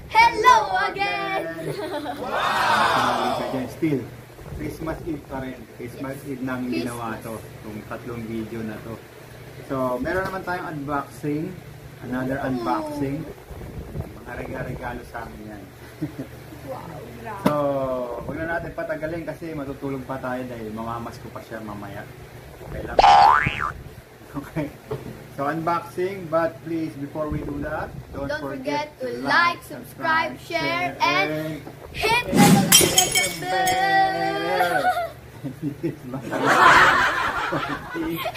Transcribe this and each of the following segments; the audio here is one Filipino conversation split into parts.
Hello again! Wow! Still, Christmas Eve pa rin. Christmas Eve namin ginawa to. Itong tatlong video na to. So, meron naman tayong unboxing. Another unboxing. Mga regalo sa amin yan. Wow, grabe. So, huwag na natin patagalin kasi matutulog pa tayo dahil mamamas ko pa siya mamaya. Okay lang. Okay. So, unboxing, but please, before we do that, don't forget to like, subscribe, share, and hit the notification bell!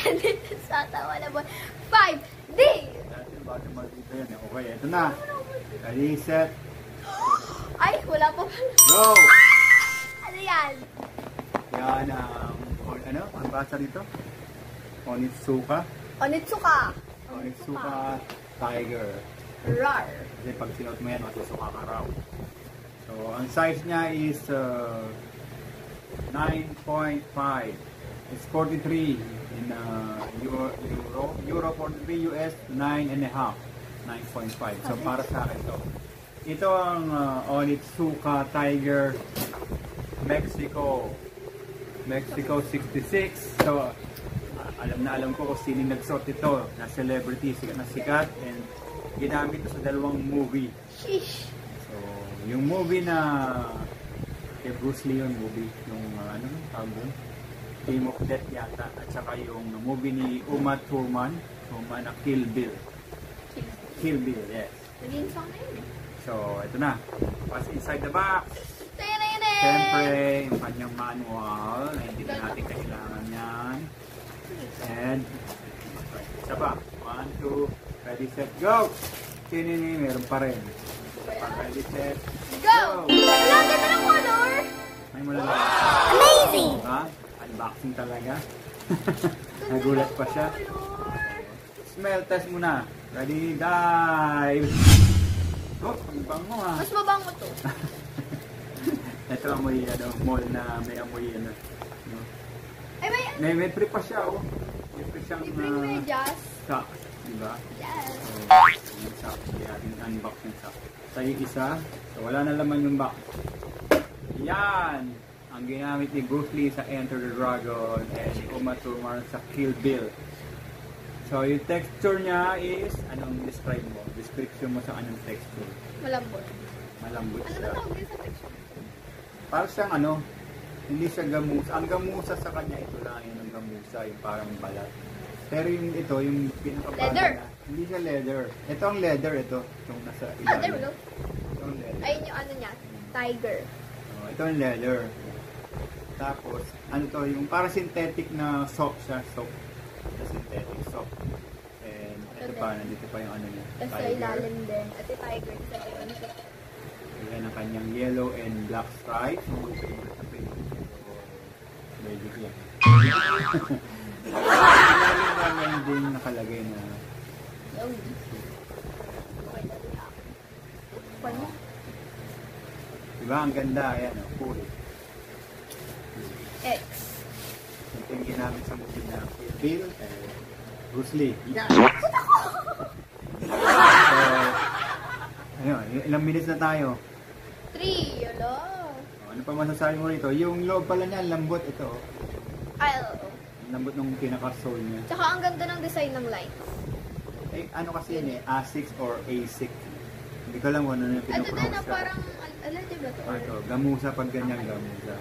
And this is Tatawa na Boy 5D! Okay, ito na. Ready, set. Ay, wala pa pala. Go! Ano yan? Yan ang basa dito? Onitsuka. Onitsuka. Onitsuka Tiger. Rar. Kasi pag sinuot mo yan, matusuka ka raw. So, ang size niya is 9.5. It's 43 in Euro 43, US 9.5. 9.5. So, para sa akin to. Ito ang Onitsuka Tiger Mexico 66. So, alam ko kung sino nagsuot ito na celebrity, sikat na sikat, and ginamit ito sa dalawang movie. Sheesh. So, yung movie na kay Bruce Lee yung movie, yung album, Game of Death yata, at saka yung movie ni Uma Thurman na Kill Bill. Kill Bill, yes. Naging song na yun eh. So, ito na. What's inside the box? Tayanayanan! Siyempre, yung kanyang manual na hindi na natin kailangan yan. And, isa pa. 1, 2, ready, set, go! Kinini, meron pa rin. Ready, set, Go! Wala, ganda ng color! may mula na. Amazing! Ha? Unboxing talaga. Nagulat pa siya. Smell test muna. Ready, dive! Oh, ang bango ha. Mas mabango to. Ito amoy mall na may amoy no? Ay, May free pa siya oh. May free siyang libreng medyas. socks, diba? Yes. So, yung socks, kaya ating unbox yung socks. Sa yung isa, so wala na laman yung box. Yan! Ang ginamit ni Bruce Lee sa Enter the Dragon and ni Uma Thurman sa Kill Bill. So yung texture niya is, anong describe mo? Description mo sa anong texture? Malambot. Malambot Ano siya. na tawag din sa texture? Para siyang hindi siya gamusa. Ang gamusa sa kanya, ito lang yun ang gamusa, yung parang balat. Pero yung ito, yung pinakabago Leather. na, hindi siya leather. Ito ang leather, ito. Yung nasa ilalim. Ah, there we go. Ito ang leather. Ayun yung ano niya. Tiger. Ito ang leather. Tapos, yung parang synthetic na soap siya. Soap. Synthetic soap. And ito pa, nandito pa yung niya. Tapos sa ilalim din. At yung tiger. Sa ilalim siya. Ayan ang kanyang yellow and black stripe. Magic yan. Ilalim din nakalagay na Oh. Okay na din ako. Paano? diba? Ang ganda. Ayan, cool. X. Ito yung ginamit sa movie na Kill Bill and Bruce Lee. Yeah. So, ayun, ilang minutes na tayo? 3. Yolo. Ano pa masasabi mo rito? Yung loob pala niya, lambot ito. Ay, oo. Lambot ng pinaka-sole niya. Tsaka ang ganda ng design ng lines. Eh, ano kasi yun eh, A6 or A6. Hindi ko alam kung ano yung Ano din na pinopronounce. parang, alam di ba ito? Ito, gamusa pag ganyan, gamusa.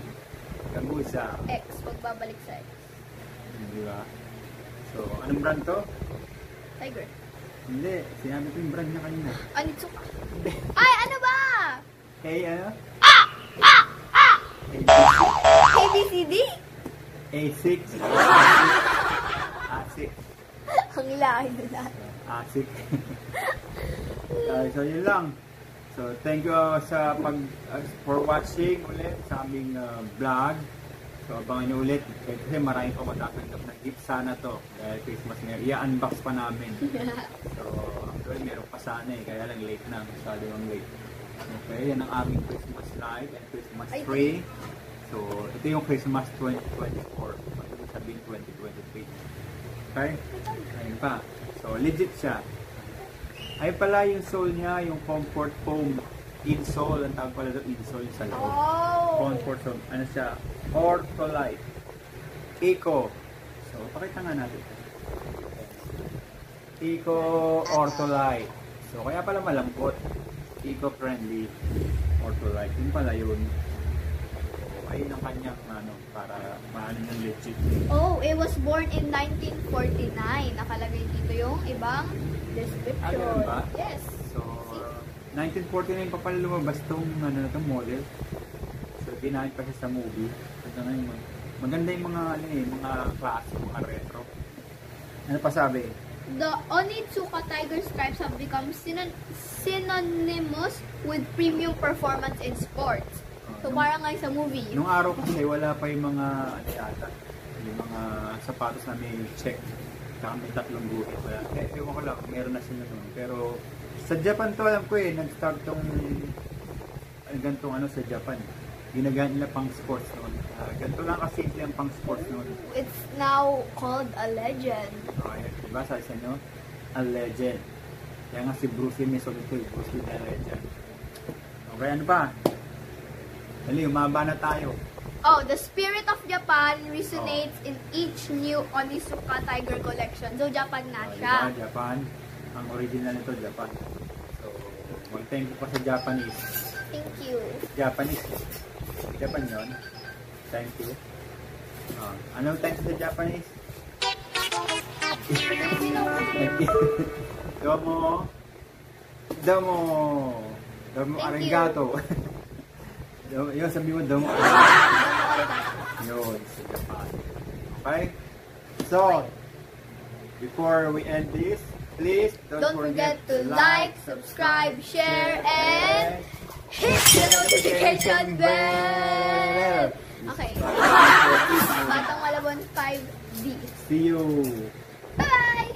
Gamusa. X, pagbabalik sa X. Di ba? So, anong brand to? Tiger. Hindi, sinabi ko yung brand niya kanina. Onitsuka. Hindi. Ay, ano ba? Hey, ano? ABCD? A6. A6. Ang lahi na lahat. A6. So, yun lang. So, thank you for watching ulit sa aming vlog. So, abangan nyo ulit. Kasi marami pa matatanggap na gift sana to. Dahil Christmas ngayon. I-unbox pa namin. So, actually, meron pa sana eh. Kaya lang late na. Masyado ang late. Okay, yan ang aming Christmas light and Christmas tree. So, ito yung Christmas 2024. Matuloy sabihin 2023. Okay? Ayun pa. So, legit siya. Ay pala yung sole niya, yung comfort foam insole. Ang tawag pala doon, insole yung sa loob. Oh! Comfort foam. Ano siya? Ortholite. Eco. So, pakita nga natin. Eco Ortholite. So, kaya pala malambot. Eco-friendly Ortholite. Yun pala yun. So, ayun ang kanyang ano, para maano yung legit. Oh, it was born in 1949. Nakalagay dito yung ibang description. Ganun ba? Yes. So, 1949 pa pala lumabas tong ano na tong model. So, ginamit pa siya sa movie. Ito na yung maganda yung mga ano eh, mga klase, mga retro. Ano pa sabi? The Onitsuka Tiger Stripes have become synonymous with premium performance in sports. So, parang nga sa movie. Nung araw kasi wala pa yung mga ano yata, yung mga sapatos na may check. Saka may tatlong guhit. Wala. Ewan ko lang, meron na sila nun. Pero sa Japan to alam ko eh, nag-start tong ganitong ano sa Japan. Ginagamit nila pang sports noon. Ganito lang kasimple ang pang sports noon. It's now called a legend. Okay, diba sabi sa inyo? A legend. Kaya nga si Bruce Lee may sulit ko, Bruce Lee na legend. Okay, ano pa? Dali, umaba na tayo. Oh, the spirit of Japan resonates in each new Onitsuka Tiger collection. So, Japan na siya. Diba, Japan. Ang original nito, Japan. So, mag-thank you pa sa Japanese. Thank you. Japanese. Japan yun. Thank you. Anong thanks sa Japanese? Domo. Domo. Domo Thank arigato. Yun, sabi mo domo. Yun, sa Japan. Okay? So, before we end this, please Don't forget to like, subscribe, share, and hit the notification bell! Okay. Batang Malabon 5D. See you. Bye!